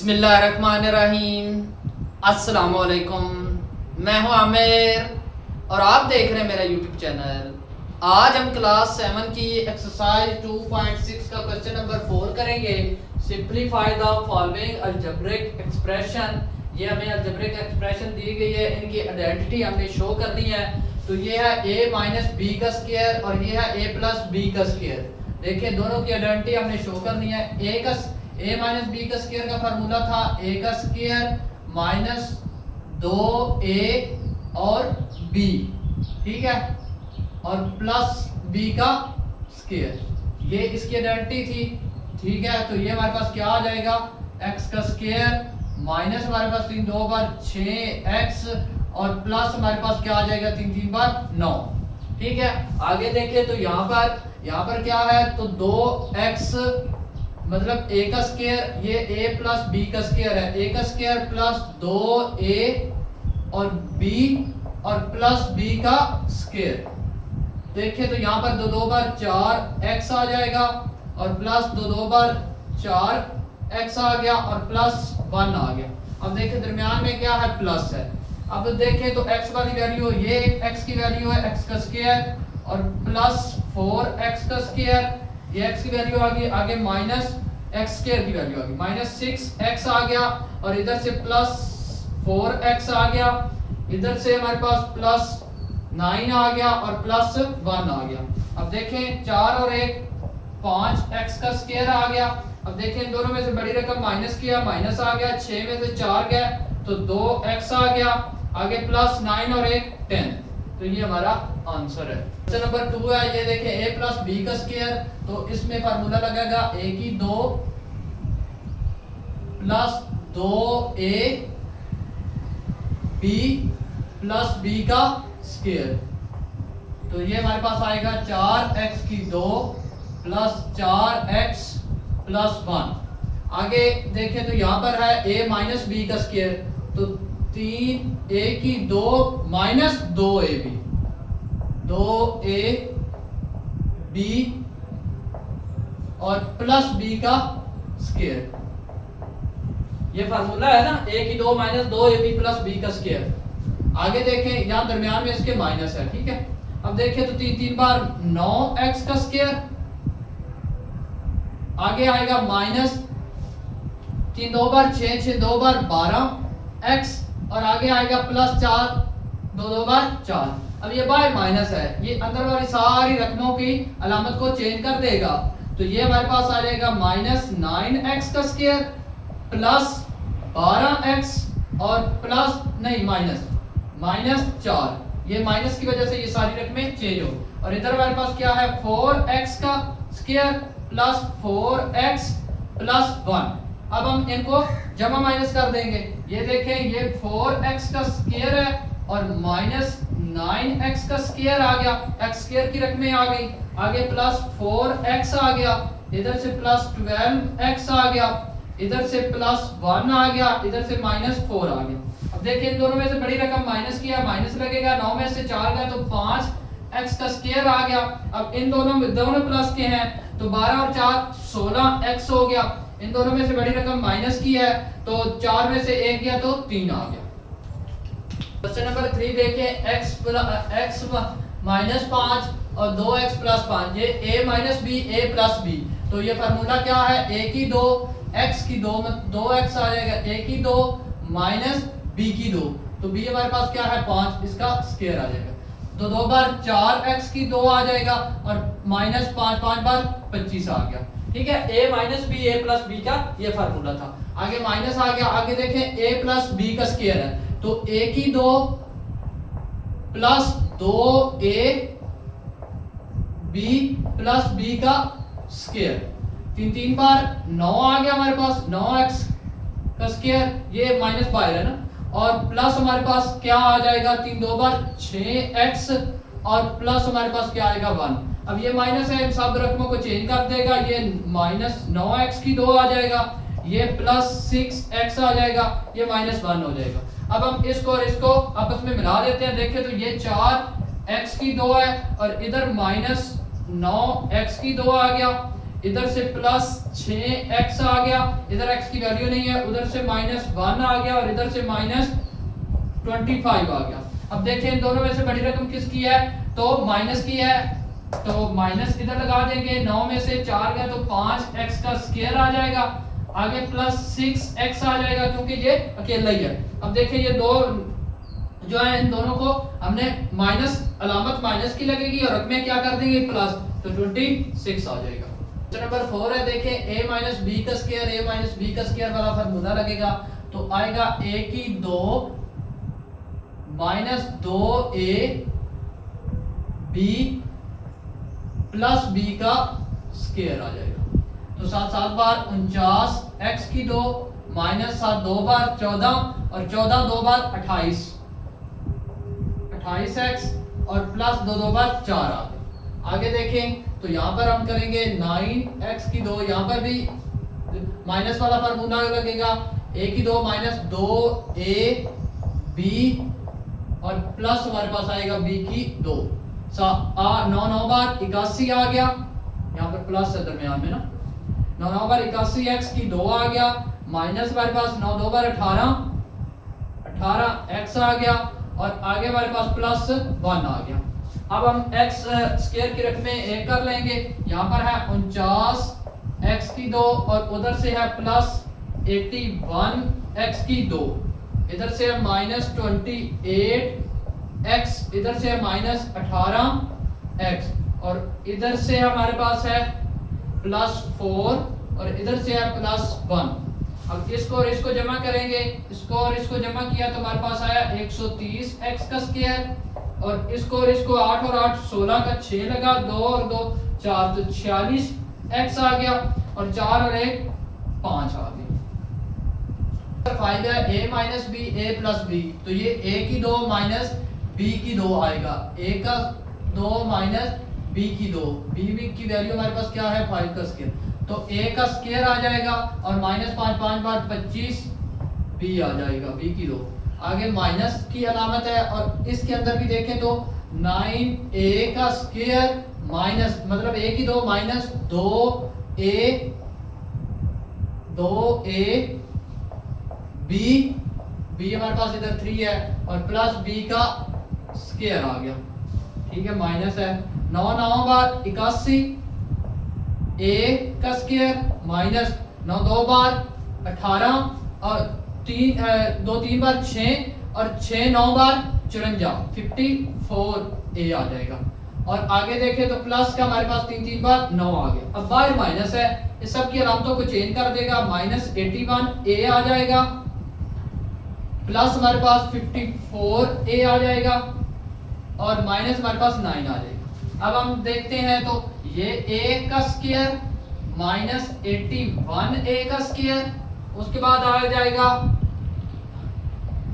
बिस्मिल्लाहिर्रहमानिर्रहीम। अस्सलामुअलैकुम। मैं हूं आमिर और आप देख रहे हैं मेरा यूट्यूब चैनल। आज हम क्लास 7 की एक्सरसाइज 2.6 का क्वेश्चन नंबर 4 करेंगे। Simplify the following algebraic expression. ये हमें अलजेब्रिक एक्सप्रेशन दी गई है, इनकी आइडेंटिटी हमने शो करनी है। तो ये है a माइनस बी का स्क्वायर और ये है a प्लस बी का स्क्वायर। देखिए दोनों की आइडेंटिटी हमने शो करनी है। a माइनस बी का स्क्वायर का फार्मूला था a का स्क्वायर माइनस 2a और b, ठीक है, और प्लस b का स्क्वायर। ये इसकी आइडेंटिटी थी, ठीक है। तो ये हमारे पास क्या आ जाएगा, x का स्क्वायर माइनस हमारे पास 3 2 बार 6x और प्लस हमारे पास क्या आ जाएगा 3 3 बार 9, ठीक है। आगे देखिए तो यहाँ पर क्या है, तो 2x मतलब a का स्क्वायर, ये a प्लस b का स्क्वायर है, a का स्क्वायर प्लस 2a और b और प्लस b का स्क्वायर। देखिए तो यहाँ पर 2 2 बार 4x आ जाएगा और प्लस 2 2 बार 4x आ गया और प्लस 1 आ गया। अब देखिए दरमियान में क्या है, प्लस है। अब देखिए तो x वाली वैल्यू, ये x की वैल्यू है x का स्क्वायर और प्लस 4x का स्क्वायर, ये x की वैल्यू आ गई, आगे माइनस x स्क्वायर की वैल्यू आ गई, माइनस 6x आ गया और इधर से प्लस 4x आ गया, इधर से हमारे पास प्लस 9 आ गया और प्लस 1 आ गया। अब देखें 4 और 1 5x का स्क्वायर आ गया। अब देखें इन दोनों में से बड़ी रकम माइनस किया, माइनस आ गया, 6 में से 4 गया तो 2x आ गया, आगे प्लस 9 और 1 10। तो ये हमारा आंसर है। क्वेश्चन नंबर 2 है, ये देखें a प्लस बी का स्क्वायर, तो इसमें फार्मूला लगेगा a की 2 plus 2a b plus b का स्क्वायर। तो ये हमारे पास आएगा 4x की 2 प्लस 4x प्लस 1। आगे देखें तो यहाँ पर है a माइनस बी का स्क्वायर, तो 3a की 2 माइनस 2ab 2ab और प्लस b का स्क्वायर। ये फार्मूला है ना, a की 2 माइनस 2ab प्लस b का स्क्वायर। आगे देखें यहाँ दरमियान में इसके माइनस है, ठीक है। अब देखें तो 3 3 बार 9x का स्क्वायर, आगे आएगा माइनस 3 2 बार 6 6 2 बार 12x और आगे आएगा प्लस 4 2 2 बार 4। अब ये बाय माइनस है, ये अंदर वाली सारी रकमों की अलामत को चेंज कर देगा। तो ये हमारे पास आ जाएगा माइनस 9x का स्क्वायर प्लस 12x और प्लस नहीं माइनस 4। ये माइनस की वजह से ये सारी रकमें चेंज हो। और इधर हमारे पास क्या है, 4x का स्क्वायर प्लस 4x प्लस 1। अब हम इनको जमा माइनस कर देंगे। ये देखें ये 4x का स्क्वायर है और माइनस 9x का स्क्वायर आ गया, x स्क्वायर की रकमें आ गई, आगे प्लस 4x आ गया, इधर से प्लस 12x आ गया, इधर से प्लस 1 आ गया, इधर से माइनस 4 आ गया। अब देखिए इन दोनों में से बड़ी रकम माइनस किया, माइनस लगेगा, 9 में से 4 गया तो 5x का स्क्वायर आ गया। अब इन दोनों प्लस के हैं तो 12 और 4 16x हो गया। इन दोनों में से बड़ी रकम माइनस की है तो 4 में से 1 गया तो 3 आ गया। क्वेश्चन नंबर 3 देखिए, x माइनस 5 और 2x प्लस 5, ये a minus B a plus B. तो ये फार्मूला क्या है, a की 2 x की 2x आ जाएगा, a की 2 माइनस b की 2, तो b हमारे पास क्या है 5, इसका स्क्वायर आ जाएगा। तो 2 बार 4x की 2 आ जाएगा और माइनस 5 5 बार 25 आ गया, ठीक है। a minus B a plus B का ये फार्मूला था। आगे माइनस आ गया, आगे देखें a प्लस बी का स्क्वायर है, तो a की 2 plus 2a b plus b का स्क्वायर। 3 3 बार 9 आ गया हमारे पास, 9x का स्क्वायर, ये माइनस बाहर है ना, और प्लस हमारे पास क्या आ जाएगा 3 2 बार 6x और प्लस हमारे पास क्या आएगा 1। अब ये माइनस है, इन सब रकमों को चेंज कर देगा, ये माइनस 9x की 2 आ जाएगा, ये प्लस 6x आ जाएगा, ये माइनस 1 हो जाएगा। अब हम इसको और इसको आपस में मिला देते हैं। देखिए तो ये 4x की 2 है और इधर माइनस 9x की 2 आ गया, इधर से प्लस 6x आ गया, इधर x की वैल्यू नहीं है, उधर से -1 आ गया और इधर से -25 आ गया। अब देखें इन दोनों में से बड़ी रकम किसकी है, तो माइनस की है, तो माइनस इधर लगा देंगे। 9 में से 4 गया तो 5x का स्क्वायर आ जाएगा, आगे प्लस 6x आ जाएगा क्योंकि ये अकेला ही है। अब देखिए ये दो जो है इन दोनों को हमने माइनस, अलामत माइनस की लगेगी और रकमें क्या कर देंगे प्लस, तो 26 आ जाएगा। नंबर 4 है, देखें a माइनस बी का स्क्वायर, a माइनस बी का स्क्वायर वाला फार्मूला लगेगा तो आएगा a की 2 minus 2a b plus b का स्क्वायर आ जाएगा। तो 7 बार 49, x की 2 माइनस 7 2 बार 14 और 14 2 बार 28, 28x और प्लस 2 बार 4 आ गए। आगे देखें तो यहाँ पर हम करेंगे 9x की 2, यहाँ पर भी माइनस वाला फार्मूला लगेगा, a की 2 माइनस 2a b और प्लस हमारे पास आएगा b की 2। 9 बार 81 आ गया, यहाँ पर प्लस है दरमियान में ना, 9 बार 81 x की 2 आ गया, माइनस हमारे पास 9 बार 18 x आ गया और आगे हमारे पास प्लस 1 आ गया। अब हम x स्क्वायर की रकमें एक कर लेंगे, यहाँ पर है 49 x की 2 और उधर से है प्लस 81 x की 2, इधर से है माइनस 28 x, इधर से है माइनस 18 x और इधर से हमारे पास है प्लस 4 और इधर से है प्लस 1। अब इसको और इसको जमा करेंगे, इसको और इसको जमा किया तो हमारे पास आया 130 x का स्क्वायर और इसको 8 और 8 16 का 6 लगा, 2 और 2 4 तो 46 x आ गया और 4 और 1 5 आ गया। 5 है a minus B a plus B, तो ये a की 2 माइनस b की 2 आएगा, a का 2 माइनस b की 2, b की वैल्यू हमारे पास क्या है 5 का स्क्वायर, तो a का स्क्वायर आ जाएगा और माइनस 5 5 बार 25 b आ जाएगा, b की 2। आगे माइनस की अलामत है और इसके अंदर भी देखें तो 9a का स्क्वायर माइनस मतलब a की 2 माइनस 2a b हमारे पास इधर 3 है और प्लस b का स्क्वायर आ गया, ठीक है, माइनस है। 9 बार 81 a का स्क्वायर माइनस 9 2 बार 18 और 3 बार 6 और 6 9 बार 54 54a आ जाएगा। और आगे देखें तो प्लस का हमारे पास 3 बार 9 आ गया। अब बाहर माइनस है, इस सब की अलामतों को चेंज कर देगा, माइनस 81a आ जाएगा प्लस हमारे पास 54a आ जाएगा और माइनस हमारे पास 9 आ जाएगा। अब हम देखते हैं तो ये a का स्क्वायर माइनस 81a का स्क्वायर, उसके बाद आ जाएगा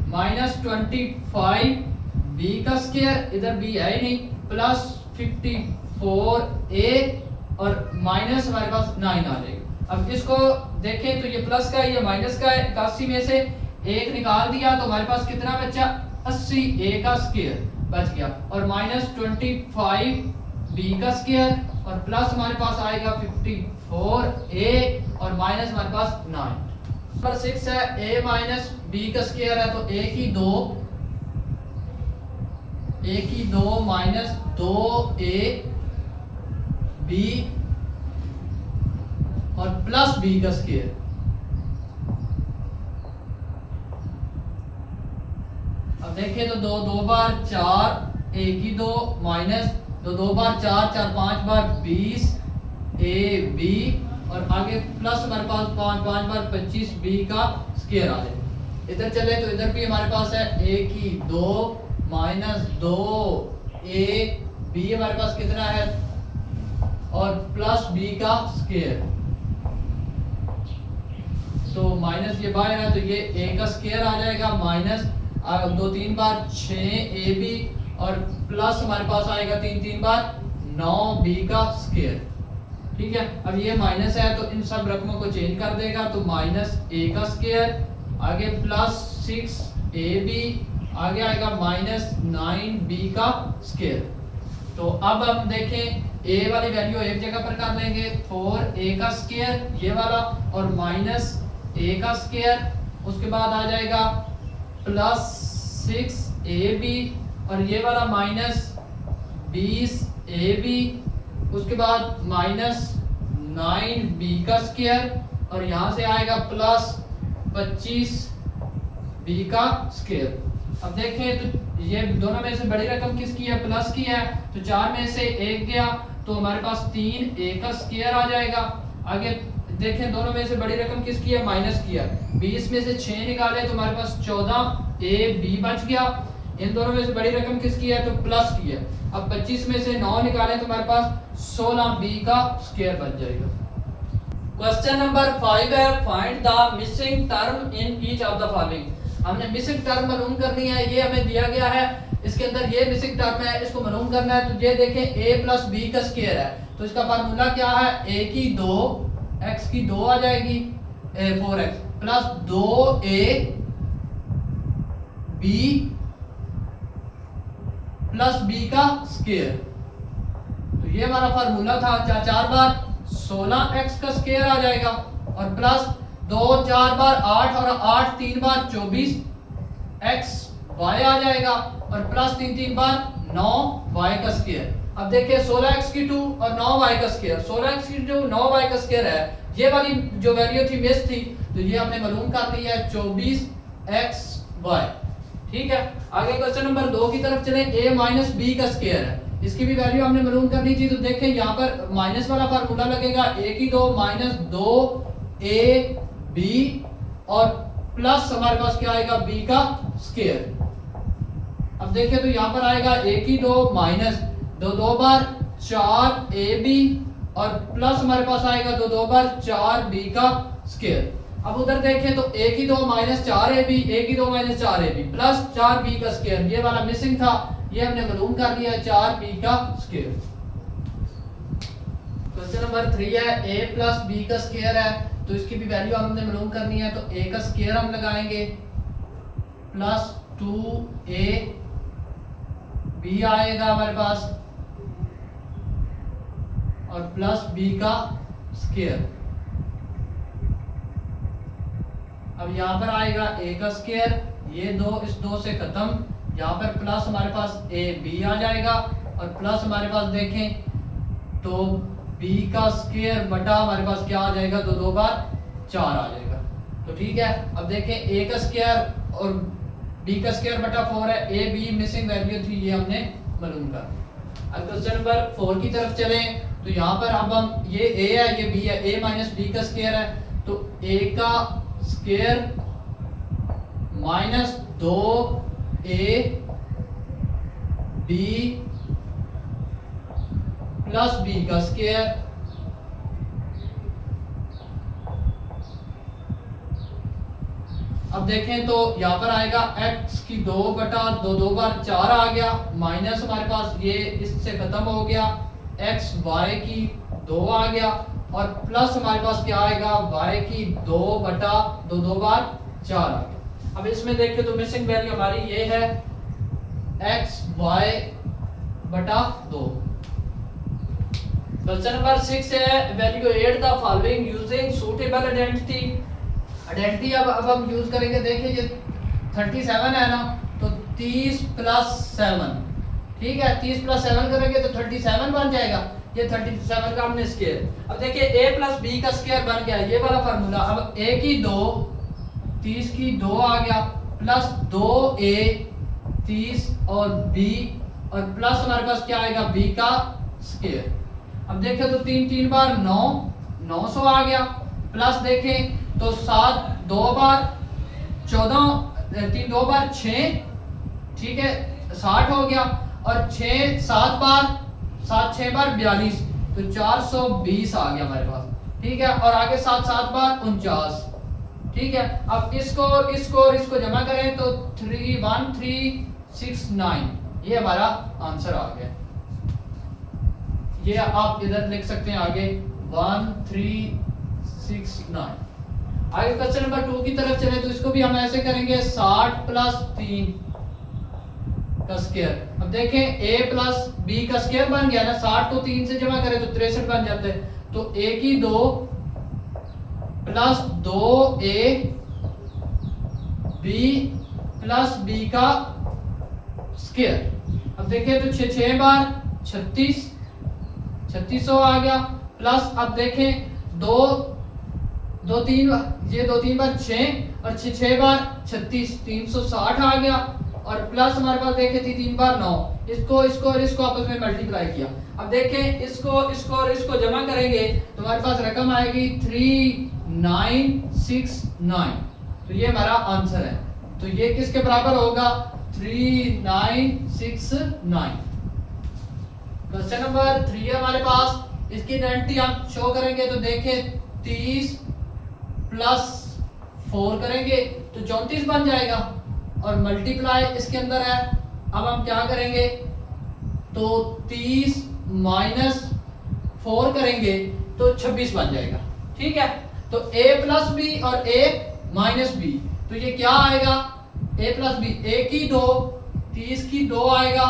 माइनस 25 b का स्क्वायर, इधर b है ही नहीं, प्लस 54a और माइनस हमारे पास 9 आ जाएगा। अब इसको देखें तो ये प्लस का है, ये माइनस का है, 81 में से एक निकाल दिया तो हमारे पास कितना बचा 80a का स्क्वायर बच गया और माइनस 25 b का स्क्वायर और प्लस हमारे पास आएगा 54a और माइनस हमारे पास 9। नंबर 6 है a माइनस b का स्क्वायर है, तो a की 2 माइनस 2a b और प्लस b का स्क्वायर। अब देखें तो 2 बार 4 a की 2 minus 2 bar 4 4 5 bar 20 a b और आगे प्लस हमारे पास 5 बार 25 b का स्क्वायर आ जाए। इधर चले तो इधर भी हमारे पास है a की 2 माइनस 2 a b हमारे पास कितना है और प्लस b का स्क्वायर, तो माइनस ये बाहर है तो ये a का स्क्वायर आ जाएगा माइनस 2 3 बार 6ab और प्लस हमारे पास आएगा 3 बार 9b का स्क्वायर, ठीक है। अब ये माइनस है तो इन सब रकमों को चेंज कर देगा, तो माइनस a का स्क्वायर आगे प्लस 6ab आगे आएगा माइनस 9b का स्क्वायर। तो अब हम देखें ए वाली वैल्यू एक जगह पर कर लेंगे 4a का स्क्वायर ये वाला और माइनस a का स्क्वायर, उसके बाद आ जाएगा प्लस 6ab और ये वाला माइनस 20ab, उसके बाद माइनस 9b का स्क्वायर और यहाँ से आएगा प्लस 25b का स्क्वायर। अब देखें तो ये दोनों में से बड़ी रकम किसकी है, प्लस की है, तो 4 में से 1 गया तो हमारे पास 3a का स्क्वायर आ जाएगा। आगे देखें दोनों में से बड़ी रकम किसकी है, माइनस की है। 20 में से 6 निकाले तो हमारे पास 14ab बच गया। इन दोनों में से बड़ी रकम किसकी है, तो प्लस की है। अब 25 में से 9 निकालें तो हमारे पास 16b का स्क्वायर बच जाएगा। क्वेश्चन नंबर 5 है find the missing term in each of the following. हमने मिसिंग टर्म मालूम करनी है, ये हमें दिया गया है, इसके अंदर ये मिसिंग टर्म है, इसको मालूम करना है। तो ये देखें a प्लस b का स्क्वायर है, तो इसका फार्मूला क्या है, a की 2 x की 2 आ जाएगी 4x plus 2a b plus b का स्क्वायर। तो ये हमारा फार्मूला था, 4 बार 16x का स्क्वायर आ जाएगा और प्लस 2 4 बार 8 और 8 3 बार 24x y आ जाएगा और प्लस 3 3 बार 9y का स्क्वायर। अब देखिए 16x की 2 और 9y का स्क्वायर, 16x की 2 9y का स्क्वायर है, ये वाली जो वैल्यू थी मिस थी, तो ये हमने मालूम कर ली है 24xy। ठीक है, आगे क्वेश्चन नंबर 2 की तरफ चलें। a माइनस b का स्क्वायर है, इसकी भी वैल्यू हमने मालूम करनी थी। तो देखें यहाँ पर माइनस वाला फार्मूला लगेगा, a की 2 माइनस 2ab और प्लस हमारे पास क्या आएगा, b का स्क्वायर। अब देखें तो यहाँ पर आएगा a की 2 माइनस 2 बार 4ab और प्लस हमारे पास आएगा 2 बार 4b का स्क्वायर। अब उधर देखें तो a की 2 माइनस 4ab, a की 2 माइनस 4ab प्लस 4b का स्क्वायर, ये वाला मिसिंग था, ये हमने मालूम कर लिया 4b का स्क्वायर। क्वेश्चन नंबर 3 है a प्लस b का स्क्वायर है, तो इसकी भी वैल्यू हमने मालूम करनी है। तो a का स्क्वायर हम लगाएंगे प्लस 2ab आएगा हमारे पास और प्लस b का स्क्वायर। अब यहाँ पर आएगा a का स्क्वायर, ये 2 इस 2 से खत्म, यहाँ पर प्लस हमारे पास ab आ जाएगा और प्लस हमारे पास देखें तो b का स्क्वायर बटा हमारे पास क्या आ जाएगा, 2 बार 4 आ जाएगा। तो ठीक है, अब देखें a का स्क्वायर और b का स्क्वायर बटा 4 है, a b मिसिंग वैल्यू थी, ये हमने मालूम कर। अब क्वेश्चन नंबर 4 की तरफ चलें। तो यहाँ पर अब हम ये a है ये b है, a माइनस b का स्क्वायर है, तो a का square minus 2ab plus b का स्क्वायर। अब देखें तो यहाँ पर आएगा x की 2 बटा 2 बार 4 आ गया, माइनस हमारे पास ये इससे खत्म हो गया, x y की 2 आ गया और प्लस हमारे पास क्या आएगा, y की 2 बटा 2 बार 4 आ गया। अब इसमें देखिए तो मिसिंग वैल्यू हमारी ये है x y बटा 2। क्वेश्चन नंबर 6 है evaluate the following using suitable identity. Identity अब हम यूज करेंगे। देखिए ये 37 है ना, तो 30 प्लस 7, ठीक है, 30 प्लस 7 करेंगे तो 37 बन जाएगा, ये 37 का हमने स्क्वायर। अब देखिए a प्लस b का स्क्वायर बन गया, ये वाला फार्मूला। अब a की 2 30 की 2 आ गया प्लस 2a 30 और b और प्लस हमारे पास क्या आएगा, b का स्क्वायर। अब देखें तो 3 3 बार 9 900 आ गया प्लस देखें तो 7 2 बार 14 3 2 बार 6, ठीक है 60 हो गया और 6 7 बार 7 6 बार 42, तो 420 आ गया हमारे पास, ठीक है। और आगे 7 7 बार 49, ठीक है। अब इसको और इसको जमा करें तो 1369, ये हमारा आंसर आ गया। ये आप इधर लिख सकते हैं आगे 1369। आगे क्वेश्चन नंबर 2 की तरफ चले तो इसको भी हम ऐसे करेंगे 60 प्लस 3 का स्क्वायर। अब देखें a प्लस बी का स्क्वायर बन गया ना, 60 को 3 से जमा करें तो 63 बन जाते हैं। तो a की 2 plus 2a b plus b का स्क्वायर। अब देखिए तो 6 बार 3600 आ गया, प्लस अब देखें 2 3 बार 6 और 6 बार 36 360 आ गया, और प्लस हमारे पास देखे थी 3 बार 9, इसको और इसको आपस में मल्टीप्लाई किया। अब देखें इसको और इसको जमा करेंगे तो हमारे पास रकम आएगी 3969। तो ये हमारा आंसर है। तो ये किसके बराबर होगा? 3969। क्वेश्चन नंबर 3 है हमारे पास, इसकी आइडेंटिटी हम शो करेंगे तो देखें 30 प्लस 4 करेंगे तो 34 बन जाएगा, और मल्टीप्लाई इसके अंदर है। अब हम क्या करेंगे तो 30 माइनस 4 करेंगे तो 26 बन जाएगा। ठीक है, तो a प्लस बी और a माइनस बी, तो ये क्या आएगा? a प्लस बी, a की 2 30 की 2 आएगा,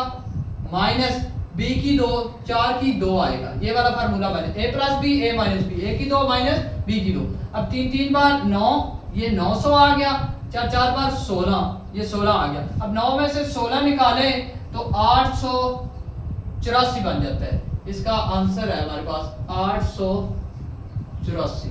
माइनस b की 2 4 की 2 आएगा। ये वाला फार्मूला बने, a plus B a minus B, a की 2 माइनस b की 2। अब 3 बार 9, ये 900 आ गया, 4 बार 16, ये 16 आ गया। अब 9 में से 16 निकालें तो 884 बन जाता है। इसका आंसर है हमारे पास 884।